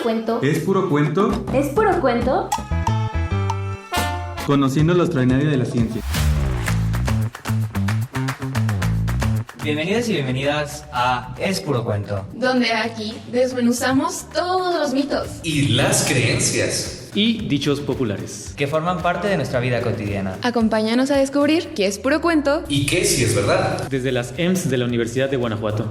cuento. ¿Es puro cuento? ¿Es puro cuento? Conociendo lo extraordinario de la ciencia. Bienvenidos y bienvenidas a Es Puro Cuento, donde aquí desmenuzamos todos los mitos y las creencias y dichos populares que forman parte de nuestra vida cotidiana. Acompáñanos a descubrir qué es puro cuento y qué sí es verdad. Desde las EMS de la Universidad de Guanajuato.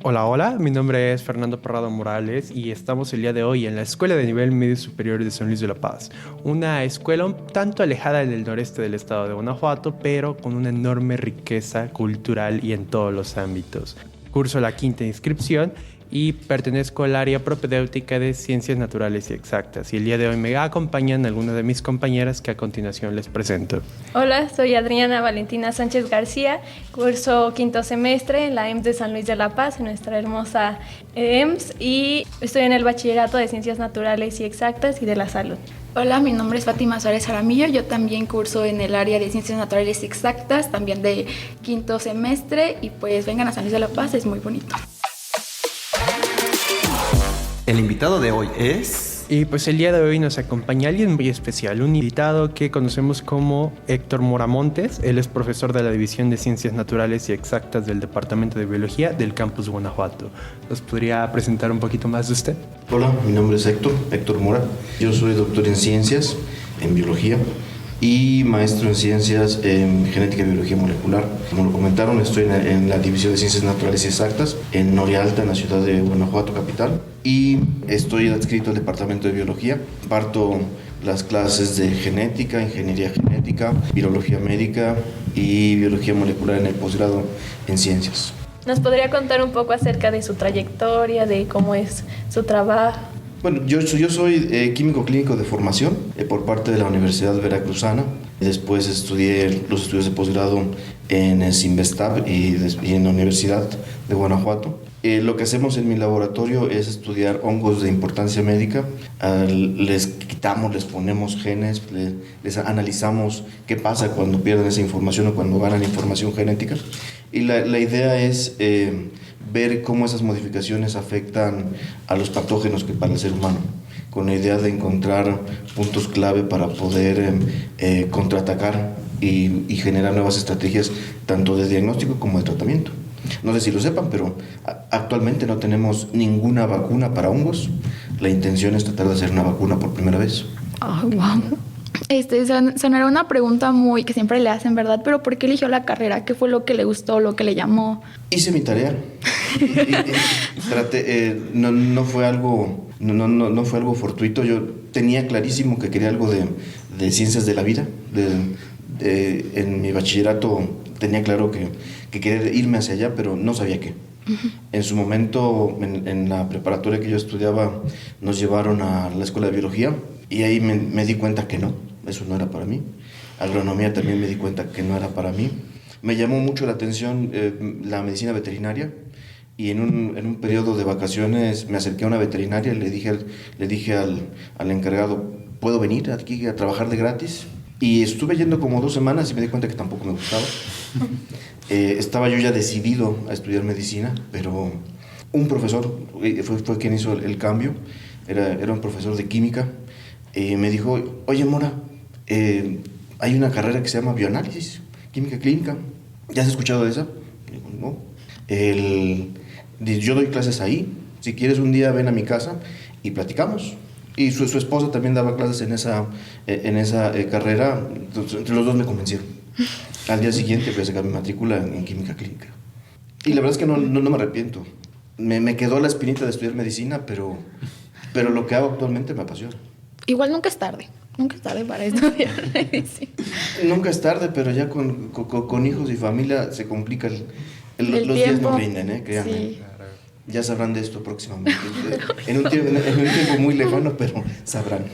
Hola, hola, mi nombre es Fernando Parrado Morales y estamos el día de hoy en la Escuela de Nivel Medio Superior de San Luis de la Paz, una escuela un tanto alejada del noreste del estado de Guanajuato, pero con una enorme riqueza cultural y en todos los ámbitos. Curso la quinta inscripción y pertenezco al área propedéutica de Ciencias Naturales y Exactas. Y el día de hoy me acompañan algunas de mis compañeras que a continuación les presento. Hola, soy Adriana Valentina Sánchez García, curso quinto semestre en la EMS de San Luis de la Paz, en nuestra hermosa EMS, y estoy en el bachillerato de Ciencias Naturales y Exactas y de la Salud. Hola, mi nombre es Fátima Suárez Jaramillo, yo también curso en el área de Ciencias Naturales y Exactas, también de quinto semestre, y pues vengan a San Luis de la Paz, es muy bonito. El invitado de hoy es... Y pues el día de hoy nos acompaña alguien muy especial, un invitado que conocemos como Héctor Moramontes. Él es profesor de la División de Ciencias Naturales y Exactas del Departamento de Biología del Campus Guanajuato. ¿Nos podría presentar un poquito más de usted? Hola, mi nombre es Héctor Mora. Yo soy doctor en Ciencias, en Biología, y maestro en Ciencias en Genética y Biología Molecular. Como lo comentaron, estoy en la División de Ciencias Naturales y Exactas en Norialta, en la ciudad de Guanajuato, capital, y estoy adscrito al Departamento de Biología. Parto las clases de Genética, Ingeniería Genética, Virología Médica y Biología Molecular en el posgrado en Ciencias. ¿Nos podría contar un poco acerca de su trayectoria, de cómo es su trabajo? Bueno, yo soy químico clínico de formación por parte de la Universidad Veracruzana. Después estudié los estudios de posgrado en el CINVESTAB y en la Universidad de Guanajuato. Lo que hacemos en mi laboratorio es estudiar hongos de importancia médica. Les quitamos, les ponemos genes, les analizamos qué pasa cuando pierden esa información o cuando ganan información genética. Y la idea es ver cómo esas modificaciones afectan a los patógenos que para el ser humano, con la idea de encontrar puntos clave para poder contraatacar y generar nuevas estrategias tanto de diagnóstico como de tratamiento. No sé si lo sepan, pero actualmente no tenemos ninguna vacuna para hongos. La intención es tratar de hacer una vacuna por primera vez. Oh, wow. Sonará una pregunta muy que siempre le hacen, ¿verdad? Pero ¿por qué eligió la carrera? ¿Qué fue lo que le gustó, lo que le llamó? Hice mi tarea. No fue algo fortuito. Yo tenía clarísimo que quería algo de ciencias de la vida. En mi bachillerato tenía claro que quería irme hacia allá, pero no sabía qué. En su momento, en la preparatoria que yo estudiaba, nos llevaron a la escuela de biología y ahí me di cuenta que no, eso no era para mí. Agronomía también me di cuenta que no era para mí. Me llamó mucho la atención la medicina veterinaria y en un periodo de vacaciones me acerqué a una veterinaria y le dije al encargado, ¿puedo venir aquí a trabajar de gratis? Y estuve yendo como 2 semanas y me di cuenta que tampoco me gustaba. Estaba yo ya decidido a estudiar medicina, pero un profesor fue quien hizo el cambio. Era un profesor de química. Me dijo, oye Mora, hay una carrera que se llama bioanálisis, química clínica. ¿Ya has escuchado de esa? Digo, no. Yo doy clases ahí. Si quieres un día ven a mi casa y platicamos. Y su esposa también daba clases en esa carrera. Entonces, entre los dos me convencieron. Al día siguiente fui a sacar mi matrícula en química clínica. Y la verdad es que no me arrepiento. Me quedó la espinita de estudiar medicina, pero lo que hago actualmente me apasiona. Igual nunca es tarde para estudiar medicina. Nunca es tarde, pero ya con hijos y familia se complica los días no rinden, créanme. Sí. Ya sabrán de esto próximamente. en un tiempo muy lejano, pero sabrán.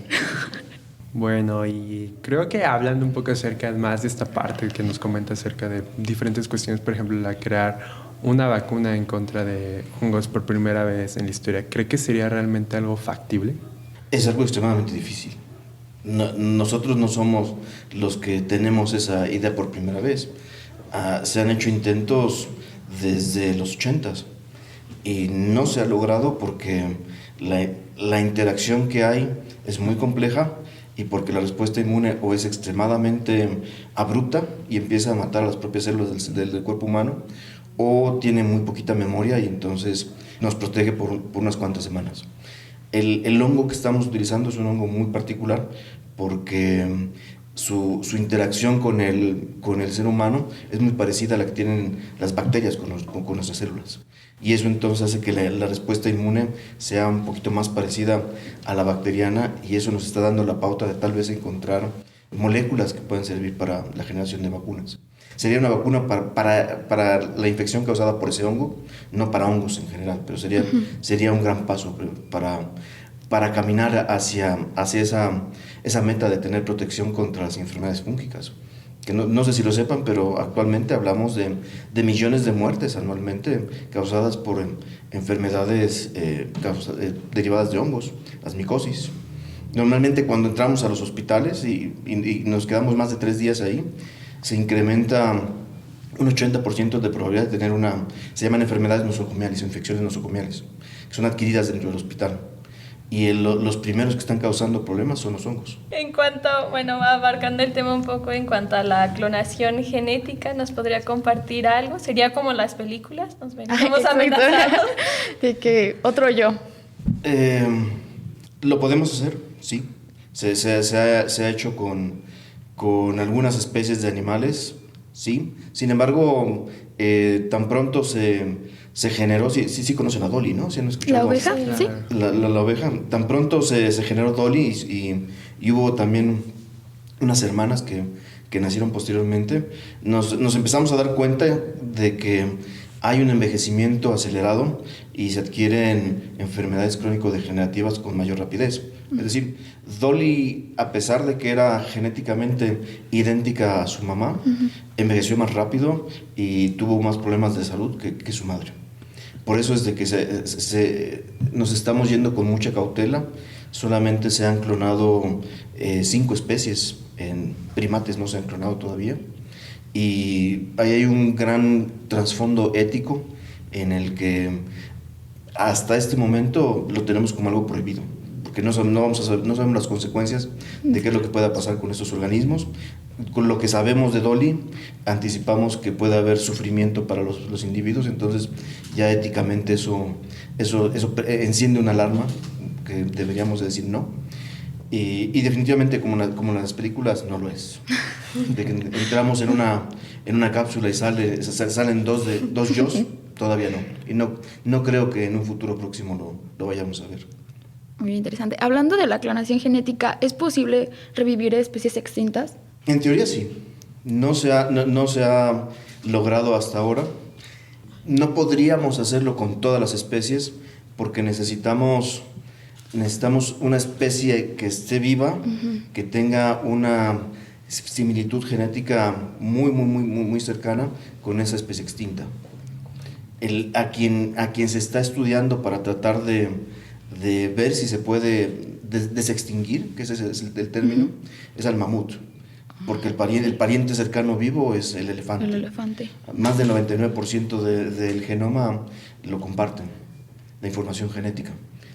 Bueno, y creo que hablando un poco acerca más de esta parte que nos comenta acerca de diferentes cuestiones, por ejemplo, la crear una vacuna en contra de hongos por primera vez en la historia, ¿cree que sería realmente algo factible? Es algo extremadamente difícil. Nosotros no somos los que tenemos esa idea por primera vez. Se han hecho intentos desde los 80s y no se ha logrado porque la interacción que hay es muy compleja y porque la respuesta inmune o es extremadamente abrupta y empieza a matar a las propias células del cuerpo humano, o tiene muy poquita memoria y entonces nos protege por unas cuantas semanas. El hongo que estamos utilizando es un hongo muy particular porque su interacción con el ser humano es muy parecida a la que tienen las bacterias con nuestras células. Y eso entonces hace que la respuesta inmune sea un poquito más parecida a la bacteriana, y eso nos está dando la pauta de tal vez encontrar moléculas que pueden servir para la generación de vacunas. Sería una vacuna para la infección causada por ese hongo, no para hongos en general, pero sería un gran paso para caminar hacia esa meta de tener protección contra las enfermedades fúngicas. Que no sé si lo sepan, pero actualmente hablamos de millones de muertes anualmente causadas por enfermedades derivadas de hongos, las micosis. Normalmente cuando entramos a los hospitales y nos quedamos más de 3 días ahí, se incrementa un 80% de probabilidad de tener se llaman enfermedades nosocomiales o infecciones nosocomiales, que son adquiridas dentro del hospital. Y los primeros que están causando problemas son los hongos. En cuanto, abarcando el tema un poco en cuanto a la clonación genética, ¿nos podría compartir algo? ¿Sería como las películas? ¿Nos venimos amenazados? De que otro yo. Lo podemos hacer, sí. Se ha hecho con algunas especies de animales, sí. Sin embargo, tan pronto se generó, sí conocen a Dolly, ¿no? ¿Sí han escuchado? ¿La oveja? Sí. La oveja. Tan pronto se generó Dolly y hubo también unas hermanas que nacieron posteriormente, nos empezamos a dar cuenta de que hay un envejecimiento acelerado y se adquieren enfermedades crónico-degenerativas con mayor rapidez. Es decir, Dolly, a pesar de que era genéticamente idéntica a su mamá, envejeció más rápido y tuvo más problemas de salud que su madre. Por eso es de que nos estamos yendo con mucha cautela. Solamente se han clonado 5 especies, en primates no se han clonado todavía. Y ahí hay un gran trasfondo ético en el que hasta este momento lo tenemos como algo prohibido, porque no sabemos las consecuencias de qué es lo que pueda pasar con estos organismos. Con lo que sabemos de Dolly, anticipamos que puede haber sufrimiento para los individuos, entonces ya éticamente eso enciende una alarma que deberíamos decir no. Y definitivamente como en las películas no lo es. De que entramos en una cápsula y salen dos yos, todavía no. Y no creo que en un futuro próximo lo vayamos a ver. Muy interesante. Hablando de la clonación genética, ¿es posible revivir especies extintas? En teoría sí. No se ha logrado hasta ahora. No podríamos hacerlo con todas las especies porque necesitamos una especie que esté viva, que tenga una similitud genética muy cercana con esa especie extinta. A quien se está estudiando para tratar de ver si se puede desextinguir, que ese es el término, es al mamut. Porque el pariente cercano vivo es el elefante. El elefante. Más del 99% del genoma lo comparten, la información genética.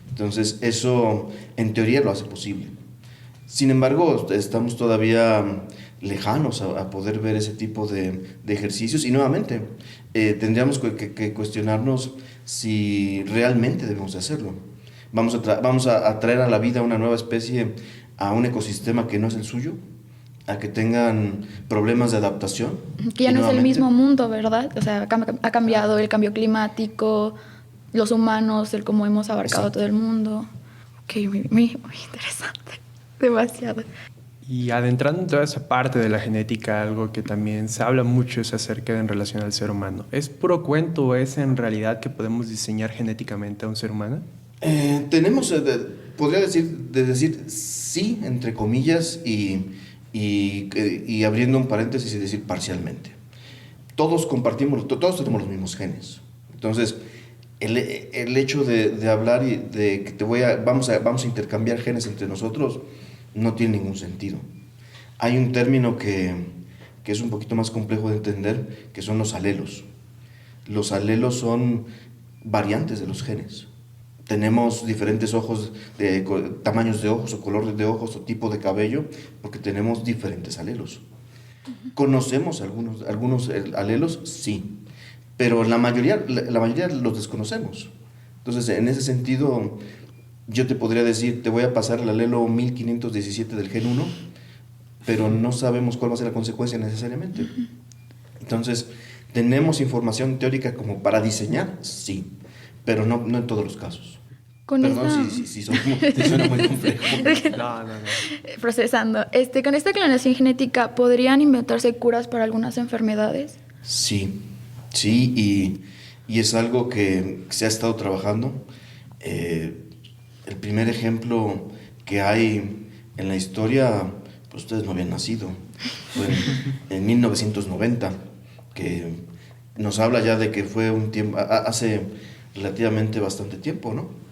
Entonces, eso en teoría lo hace posible. Sin embargo, estamos todavía lejanos a poder ver ese tipo de ejercicios y nuevamente tendríamos que cuestionarnos si realmente debemos de hacerlo. Vamos a traer a la vida una nueva especie a un ecosistema que no es el suyo, a que tengan problemas de adaptación. Que ya no es el mismo mundo, ¿verdad? O sea, ha cambiado el cambio climático, los humanos, el cómo hemos abarcado todo el mundo. Ok, muy interesante. Demasiado. Y adentrando en toda esa parte de la genética, algo que también se habla mucho es acerca en relación al ser humano. ¿Es puro cuento o es en realidad que podemos diseñar genéticamente a un ser humano? Podría decir sí, entre comillas, y abriendo un paréntesis y decir parcialmente. Todos tenemos los mismos genes. Entonces, el hecho de hablar y de que vamos a intercambiar genes entre nosotros no tiene ningún sentido. Hay un término que que es un poquito más complejo de entender, que son los alelos. Los alelos son variantes de los genes. Tenemos diferentes ojos, tamaños de ojos o color de ojos o tipo de cabello, porque tenemos diferentes alelos. ¿Conocemos algunos alelos? Sí, pero la mayoría los desconocemos. Entonces, en ese sentido, yo te podría decir, te voy a pasar el alelo 1517 del gen 1, pero no sabemos cuál va a ser la consecuencia necesariamente. Entonces, ¿tenemos información teórica como para diseñar? Sí, pero no en todos los casos. Perdón si suena muy complejo. No. Procesando. Con esta clonación genética, ¿podrían inventarse curas para algunas enfermedades? Sí, y es algo que se ha estado trabajando. El primer ejemplo que hay en la historia, pues ustedes no habían nacido, fue en 1990, que nos habla ya de que fue un tiempo, hace relativamente bastante tiempo, ¿no?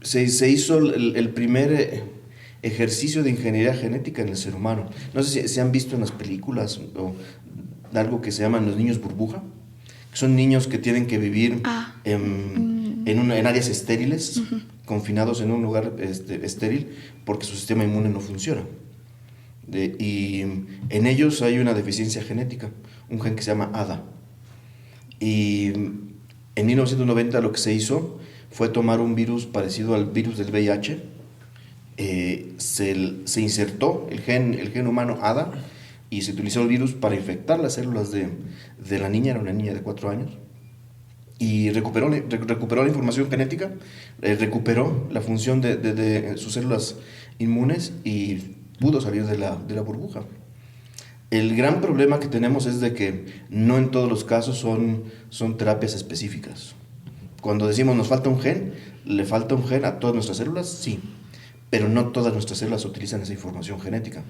Se hizo el primer ejercicio de ingeniería genética en el ser humano. No sé si se han visto en las películas o algo que se llaman los niños burbuja, que son niños que tienen que vivir en áreas estériles, confinados en un lugar estéril, porque su sistema inmune no funciona. Y en ellos hay una deficiencia genética, un gen que se llama ADA. Y en 1990 lo que se hizo fue tomar un virus parecido al virus del VIH, se insertó el gen humano ADA y se utilizó el virus para infectar las células de la niña, era una niña de 4 años, y recuperó la información genética, recuperó la función de sus células inmunes y pudo salir de la burbuja. El gran problema que tenemos es de que no en todos los casos son terapias específicas. Cuando decimos nos falta un gen, ¿le falta un gen a todas nuestras células? Sí, pero no todas nuestras células utilizan esa información genética.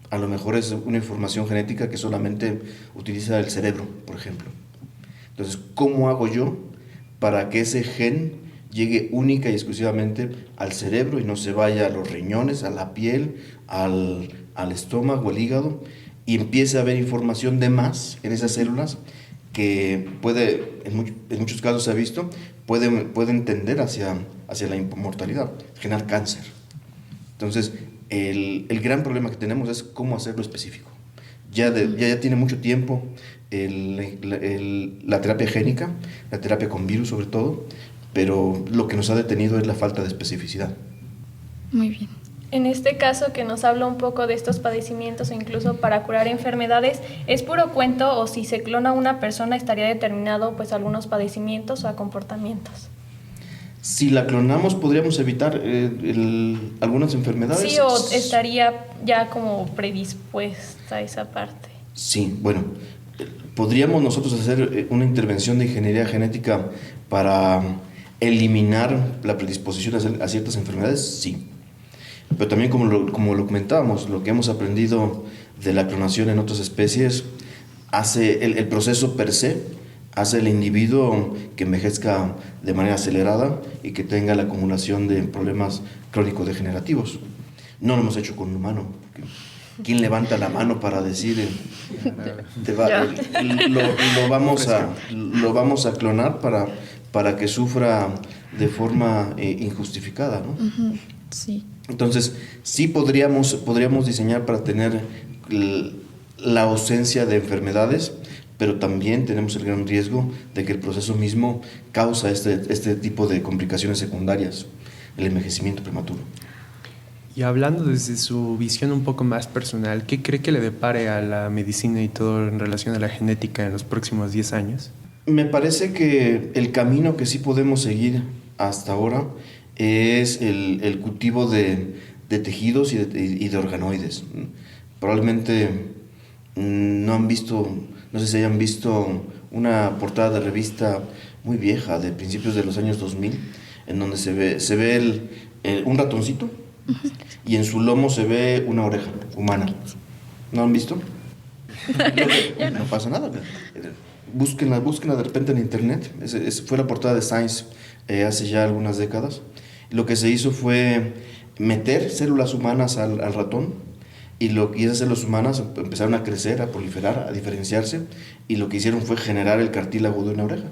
A lo mejor es una información genética que solamente utiliza el cerebro, por ejemplo. Entonces, ¿cómo hago yo para que ese gen llegue única y exclusivamente al cerebro y no se vaya a los riñones, a la piel, al estómago, al hígado, y empiece a haber información de más en esas células que puede, en muchos casos se ha visto, pueden tender hacia la inmortalidad, generar cáncer? Entonces, el gran problema que tenemos es cómo hacerlo específico. Ya tiene mucho tiempo la terapia génica, la terapia con virus sobre todo, pero lo que nos ha detenido es la falta de especificidad. Muy bien. En este caso que nos habla un poco de estos padecimientos o incluso para curar enfermedades, ¿es puro cuento o si se clona a una persona estaría determinado pues algunos padecimientos o a comportamientos? Si la clonamos, ¿podríamos evitar algunas enfermedades? Sí, o estaría ya como predispuesta a esa parte. Sí, bueno, ¿podríamos nosotros hacer una intervención de ingeniería genética para eliminar la predisposición a ciertas enfermedades? Sí. Pero también como lo comentábamos, lo que hemos aprendido de la clonación en otras especies hace el proceso per se, hace el individuo que envejezca de manera acelerada y que tenga la acumulación de problemas crónico-degenerativos. No lo hemos hecho con un humano. ¿Quién levanta la mano para decir lo vamos a clonar para que sufra de forma injustificada, ¿no? Sí. Entonces, sí podríamos diseñar para tener la ausencia de enfermedades, pero también tenemos el gran riesgo de que el proceso mismo causa este tipo de complicaciones secundarias, el envejecimiento prematuro. Y hablando desde su visión un poco más personal, ¿qué cree que le depare a la medicina y todo en relación a la genética en los próximos 10 años? Me parece que el camino que sí podemos seguir hasta ahora es el cultivo de tejidos y de organoides. Probablemente no sé si hayan visto una portada de revista muy vieja, de principios de los años 2000, en donde se ve un ratoncito y en su lomo se ve una oreja humana. ¿No han visto? No pasa nada. Búsquenla de repente en internet. Fue la portada de Science hace ya algunas décadas. Lo que se hizo fue meter células humanas al ratón y esas células humanas empezaron a crecer, a proliferar, a diferenciarse, y lo que hicieron fue generar el cartílago de una oreja.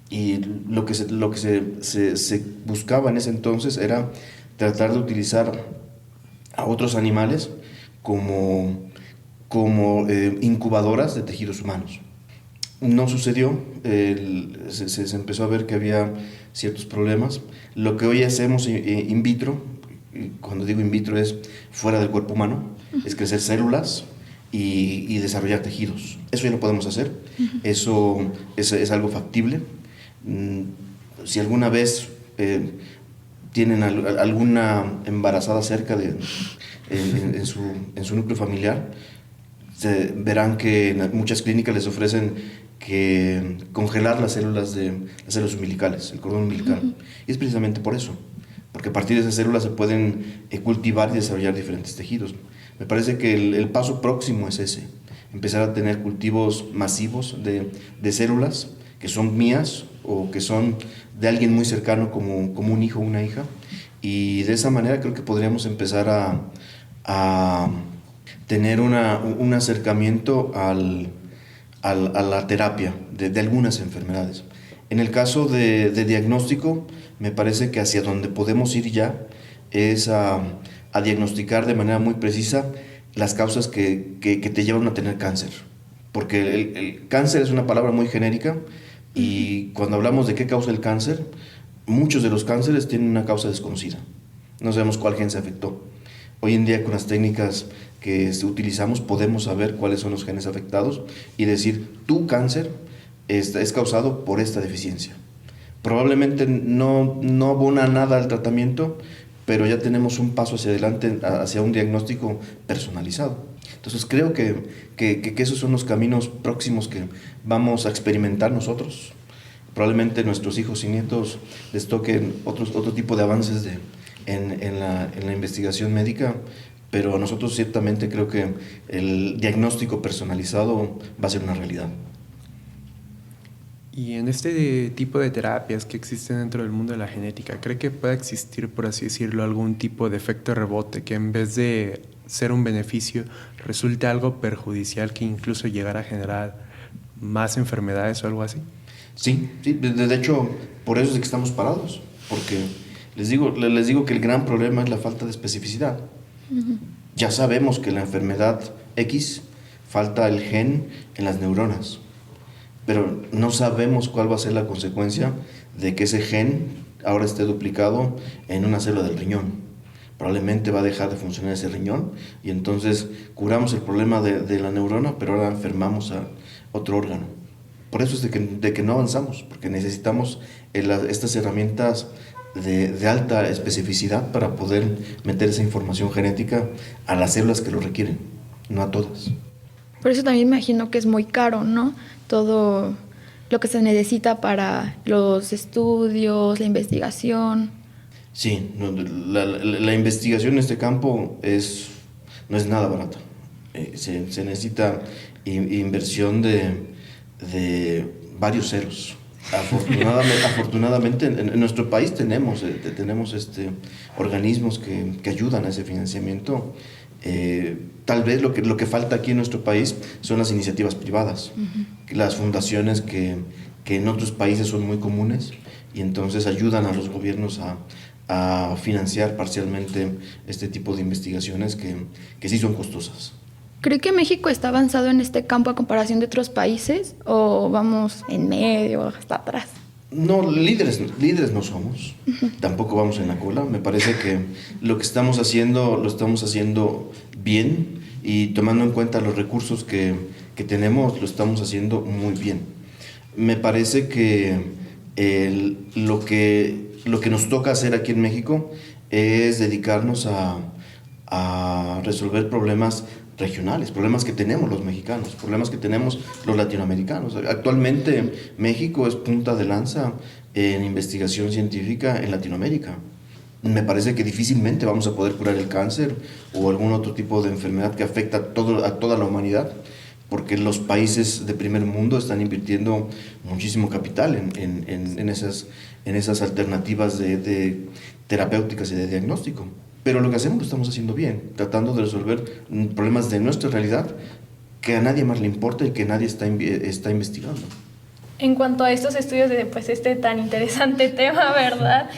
Y lo que se buscaba en ese entonces era tratar de utilizar a otros animales como incubadoras de tejidos humanos. No sucedió, se empezó a ver que había ciertos problemas. Lo que hoy hacemos in vitro, cuando digo in vitro es fuera del cuerpo humano, es crecer células y desarrollar tejidos. Eso ya lo podemos hacer, eso es algo factible. Si alguna vez tienen alguna embarazada cerca en su núcleo familiar, verán que en muchas clínicas les ofrecen que congelar las células umbilicales, el cordón umbilical. Y es precisamente por eso, porque a partir de esas células se pueden cultivar y desarrollar diferentes tejidos. Me parece que el paso próximo es ese, empezar a tener cultivos masivos de células que son mías o que son de alguien muy cercano como un hijo o una hija, y de esa manera creo que podríamos empezar a tener un acercamiento a la terapia de algunas enfermedades. En el caso de diagnóstico, me parece que hacia donde podemos ir ya es a diagnosticar de manera muy precisa las causas que te llevan a tener cáncer. Porque el cáncer es una palabra muy genérica, y cuando hablamos de qué causa el cáncer, muchos de los cánceres tienen una causa desconocida. No sabemos cuál gen se afectó. Hoy en día, con las técnicas que utilizamos, podemos saber cuáles son los genes afectados y decir, tu cáncer es causado por esta deficiencia. Probablemente no abona nada al tratamiento, pero ya tenemos un paso hacia adelante, hacia un diagnóstico personalizado. Entonces creo que esos son los caminos próximos que vamos a experimentar nosotros. Probablemente nuestros hijos y nietos les toquen otro tipo de avances en la investigación médica, pero nosotros ciertamente creo que el diagnóstico personalizado va a ser una realidad. Y en este tipo de terapias que existen dentro del mundo de la genética, ¿cree que pueda existir, por así decirlo, algún tipo de efecto rebote que en vez de ser un beneficio resulte algo perjudicial, que incluso llegara a generar más enfermedades o algo así? Sí, de hecho, por eso es que estamos parados, porque les digo que el gran problema es la falta de especificidad. Ya sabemos que la enfermedad X falta el gen en las neuronas, pero no sabemos cuál va a ser la consecuencia de que ese gen ahora esté duplicado en una célula del riñón. Probablemente va a dejar de funcionar ese riñón y entonces curamos el problema de la neurona, pero ahora enfermamos a otro órgano. Por eso es de que no avanzamos, porque necesitamos estas herramientas de alta especificidad para poder meter esa información genética a las células que lo requieren, no a todas. Por eso también imagino que es muy caro, ¿no? Todo lo que se necesita para los estudios, la investigación. Sí, la investigación en este campo no es nada barata. Se necesita inversión de varios ceros. Afortunadamente en nuestro país tenemos organismos que ayudan a ese financiamiento. Tal vez lo que falta aquí en nuestro país son las iniciativas privadas, las fundaciones que en otros países son muy comunes y entonces ayudan a los gobiernos a financiar parcialmente este tipo de investigaciones que sí son costosas. ¿Cree que México está avanzado en este campo a comparación de otros países o vamos en medio, hasta atrás? No, líderes no somos, tampoco vamos en la cola. Me parece que lo que estamos haciendo, lo estamos haciendo bien y tomando en cuenta los recursos que tenemos, lo estamos haciendo muy bien. Me parece que lo que nos toca hacer aquí en México es dedicarnos a resolver problemas regionales, problemas que tenemos los mexicanos, problemas que tenemos los latinoamericanos. Actualmente México es punta de lanza en investigación científica en Latinoamérica. Me parece que difícilmente vamos a poder curar el cáncer o algún otro tipo de enfermedad que afecta a toda la humanidad, porque los países de primer mundo están invirtiendo muchísimo capital en esas alternativas de terapéuticas y de diagnóstico. pero lo que hacemos lo estamos haciendo bien, tratando de resolver problemas de nuestra realidad que a nadie más le importa y que nadie está investigando. En cuanto a estos estudios de pues, este tan interesante tema, ¿verdad?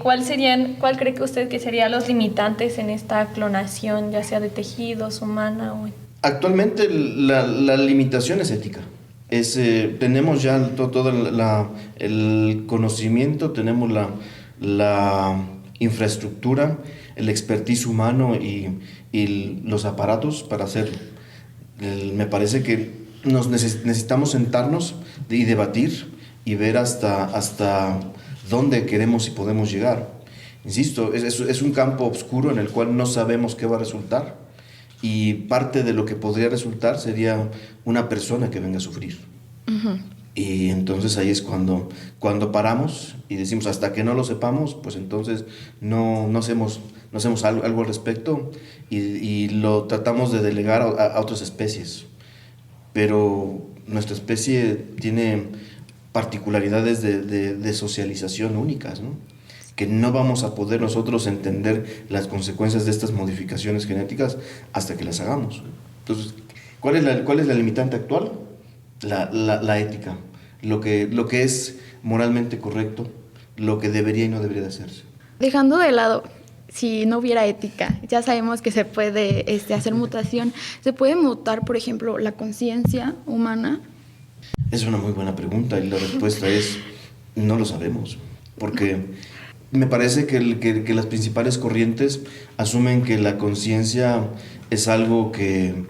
¿Cuál cree que usted que serían los limitantes en esta clonación, ya sea de tejidos, humana o...? Actualmente la limitación es ética. Tenemos ya todo el conocimiento, tenemos la infraestructura, el expertise humano y los aparatos para hacerlo. Me parece que necesitamos sentarnos y debatir y ver hasta dónde queremos y podemos llegar. Insisto, es un campo oscuro en el cual no sabemos qué va a resultar, y parte de lo que podría resultar sería una persona que venga a sufrir. Uh-huh. Y entonces ahí es cuando paramos y decimos, hasta que no lo sepamos, pues entonces no hacemos algo al respecto y lo tratamos de delegar a otras especies. Pero nuestra especie tiene particularidades de socialización únicas, ¿no? Que no vamos a poder nosotros entender las consecuencias de estas modificaciones genéticas hasta que las hagamos. Entonces, ¿cuál es la limitante actual? La ética, lo que es moralmente correcto, lo que debería y no debería de hacerse. Dejando de lado, si no hubiera ética, ya sabemos que se puede hacer mutación. ¿Se puede mutar, por ejemplo, la conciencia humana? Es una muy buena pregunta y la respuesta es no lo sabemos, porque me parece que las principales corrientes asumen que la conciencia es algo que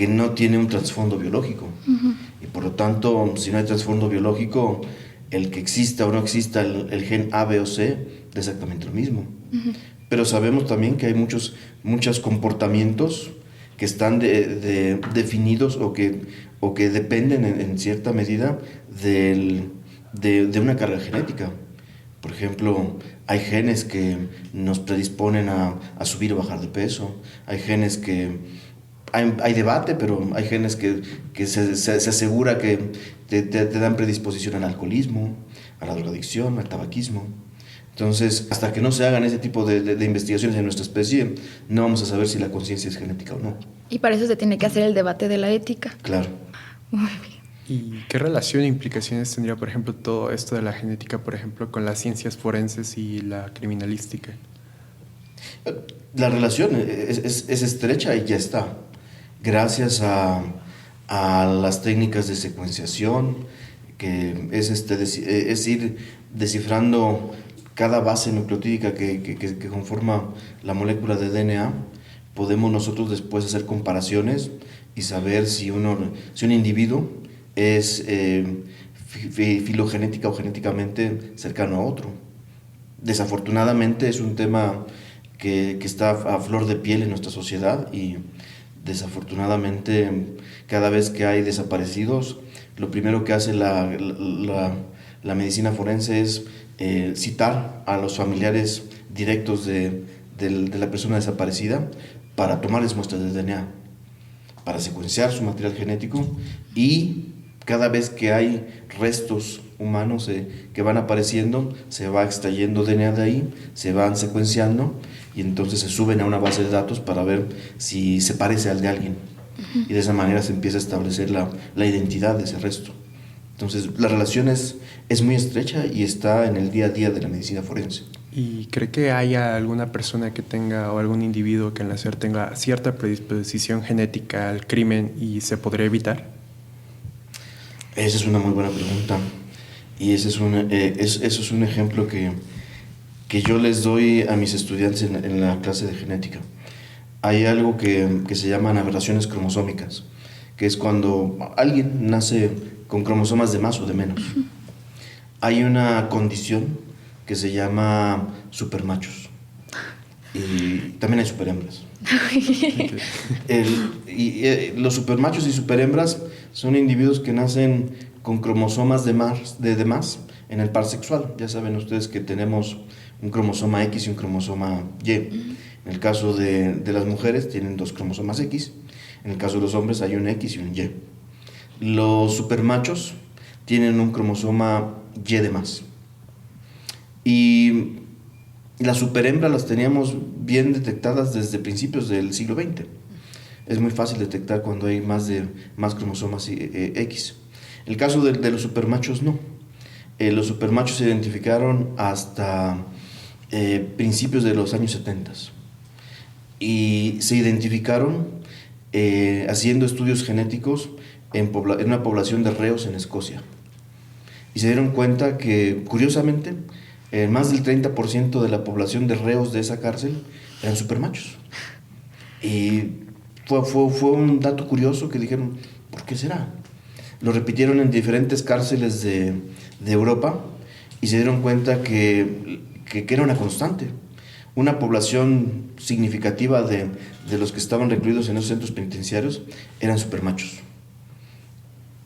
no tiene un trasfondo biológico. Uh-huh. Y por lo tanto, si no hay trasfondo biológico, el que exista o no exista el gen A, B o C es exactamente lo mismo. Uh-huh. Pero sabemos también que hay muchos comportamientos que están definidos o que dependen en cierta medida de una carga genética. Por ejemplo, hay genes que nos predisponen a subir o bajar de peso, hay genes que... Hay debate, pero hay genes que se asegura que te dan predisposición al alcoholismo, a la drogadicción, al tabaquismo. Entonces, hasta que no se hagan ese tipo de investigaciones en nuestra especie, no vamos a saber si la conciencia es genética o no. Y para eso se tiene que hacer el debate de la ética. Claro. Muy bien. ¿Y qué relación e implicaciones tendría, por ejemplo, todo esto de la genética, por ejemplo, con las ciencias forenses y la criminalística? La relación es estrecha y ya está. Gracias a las técnicas de secuenciación, que es ir descifrando cada base nucleotídica que conforma la molécula de DNA, podemos nosotros después hacer comparaciones y saber si un individuo es filogenética o genéticamente cercano a otro. Desafortunadamente es un tema que está a flor de piel en nuestra sociedad y desafortunadamente cada vez que hay desaparecidos, lo primero que hace la medicina forense es citar a los familiares directos de la persona desaparecida para tomarles muestras de DNA, para secuenciar su material genético, y cada vez que hay restos humanos que van apareciendo, se va extrayendo DNA de ahí, se van secuenciando y entonces se suben a una base de datos para ver si se parece al de alguien. Uh-huh. Y de esa manera se empieza a establecer la identidad de ese resto. Entonces la relación es muy estrecha y está en el día a día de la medicina forense. ¿Y cree que haya alguna persona que tenga o algún individuo que al nacer tenga cierta predisposición genética al crimen y se podría evitar? Esa es una muy buena pregunta y eso es un ejemplo que yo les doy a mis estudiantes en la clase de genética. Hay algo que se llaman aberraciones cromosómicas, que es cuando alguien nace con cromosomas de más o de menos. Uh-huh. Hay una condición que se llama supermachos y también hay superhembras. Los supermachos y superhembras son individuos que nacen con cromosomas de más en el par sexual. Ya saben ustedes que tenemos un cromosoma X y un cromosoma Y. En el caso de las mujeres tienen 2 cromosomas X. En el caso de los hombres hay un X y un Y. Los supermachos tienen un cromosoma Y de más. Y Las superhembras las teníamos bien detectadas desde principios del siglo XX. Es muy fácil detectar cuando hay más cromosomas X. El caso de los supermachos no. Los supermachos se identificaron hasta principios de los años 70. Y se identificaron haciendo estudios genéticos en una población de reos en Escocia. Y se dieron cuenta que, curiosamente, más del 30% de la población de reos de esa cárcel eran supermachos. Y fue un dato curioso que dijeron, ¿por qué será? Lo repitieron en diferentes cárceles de Europa y se dieron cuenta que era una constante. Una población significativa de los que estaban recluidos en esos centros penitenciarios eran supermachos.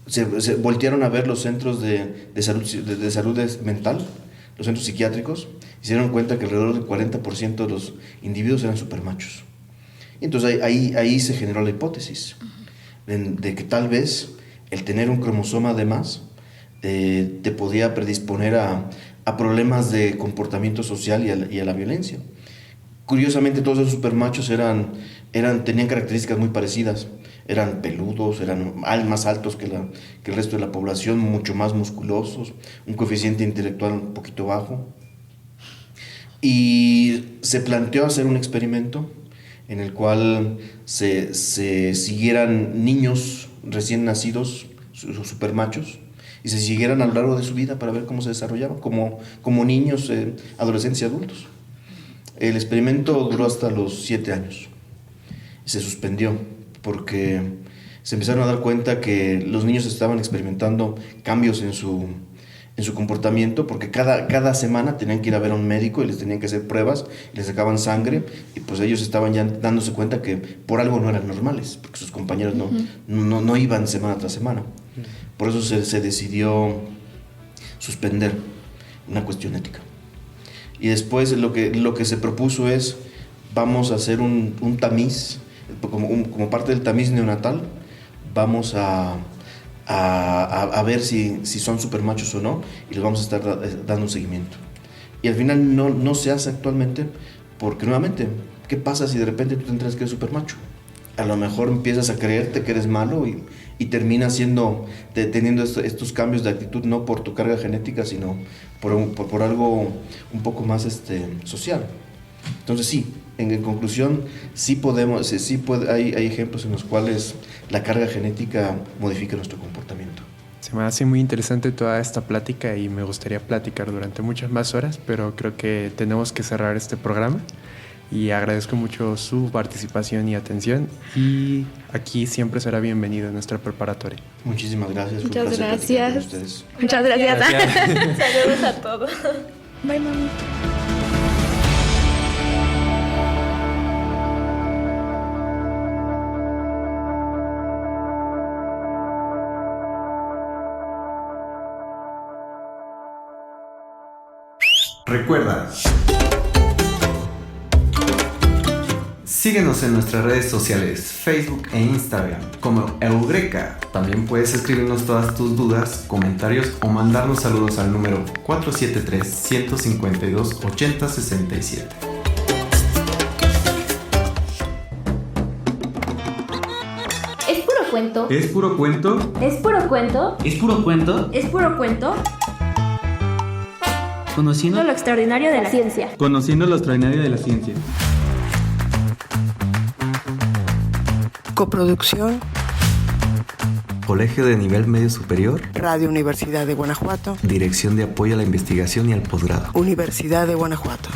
Se voltearon a ver los centros de salud mental, los centros psiquiátricos, y se dieron cuenta que alrededor del 40% de los individuos eran supermachos. Entonces ahí se generó la hipótesis de que tal vez el tener un cromosoma de más te podía predisponer a problemas de comportamiento social y a la violencia. Curiosamente, todos esos supermachos tenían características muy parecidas. Eran peludos, eran más altos que el resto de la población, mucho más musculosos, un coeficiente intelectual un poquito bajo. Y se planteó hacer un experimento en el cual se siguieran niños recién nacidos, supermachos, y se siguieran a lo largo de su vida para ver cómo se desarrollaban como niños, adolescentes y adultos. El experimento duró hasta los 7 años. Se suspendió porque se empezaron a dar cuenta que los niños estaban experimentando cambios en su comportamiento, porque cada semana tenían que ir a ver a un médico y les tenían que hacer pruebas, les sacaban sangre, y pues ellos estaban ya dándose cuenta que por algo no eran normales, porque sus compañeros no iban semana tras semana. Por eso se decidió suspender, una cuestión ética. Y después lo que se propuso es, vamos a hacer un tamiz, como parte del tamiz neonatal, vamos a ver si son supermachos o no, y les vamos a estar dando un seguimiento. Y al final no se hace actualmente, porque nuevamente, ¿qué pasa si de repente tú te enteras que eres supermacho? A lo mejor empiezas a creerte que eres malo y terminas teniendo estos cambios de actitud, no por tu carga genética, sino por algo un poco más social. Entonces sí, en conclusión, hay ejemplos en los cuales la carga genética modifica nuestro comportamiento. Se me hace muy interesante toda esta plática y me gustaría platicar durante muchas más horas, pero creo que tenemos que cerrar este programa y agradezco mucho su participación y atención, y aquí siempre será bienvenido en nuestra preparatoria. Muchísimas gracias. Muchas gracias. Con ustedes. Muchas gracias. Saludos a todos. Bye, mami. Recuerda, síguenos en nuestras redes sociales, Facebook e Instagram como Eureka. También puedes escribirnos todas tus dudas, comentarios o mandarnos saludos al número 473-152-8067. ¿Es puro cuento? ¿Es puro cuento? ¿Es puro cuento? ¿Es puro cuento? ¿Es puro cuento? Conociendo Lo extraordinario de la ciencia. Conociendo lo extraordinario de la ciencia. Coproducción, Colegio de Nivel Medio Superior, Radio Universidad de Guanajuato, Dirección de Apoyo a la Investigación y al Posgrado, Universidad de Guanajuato.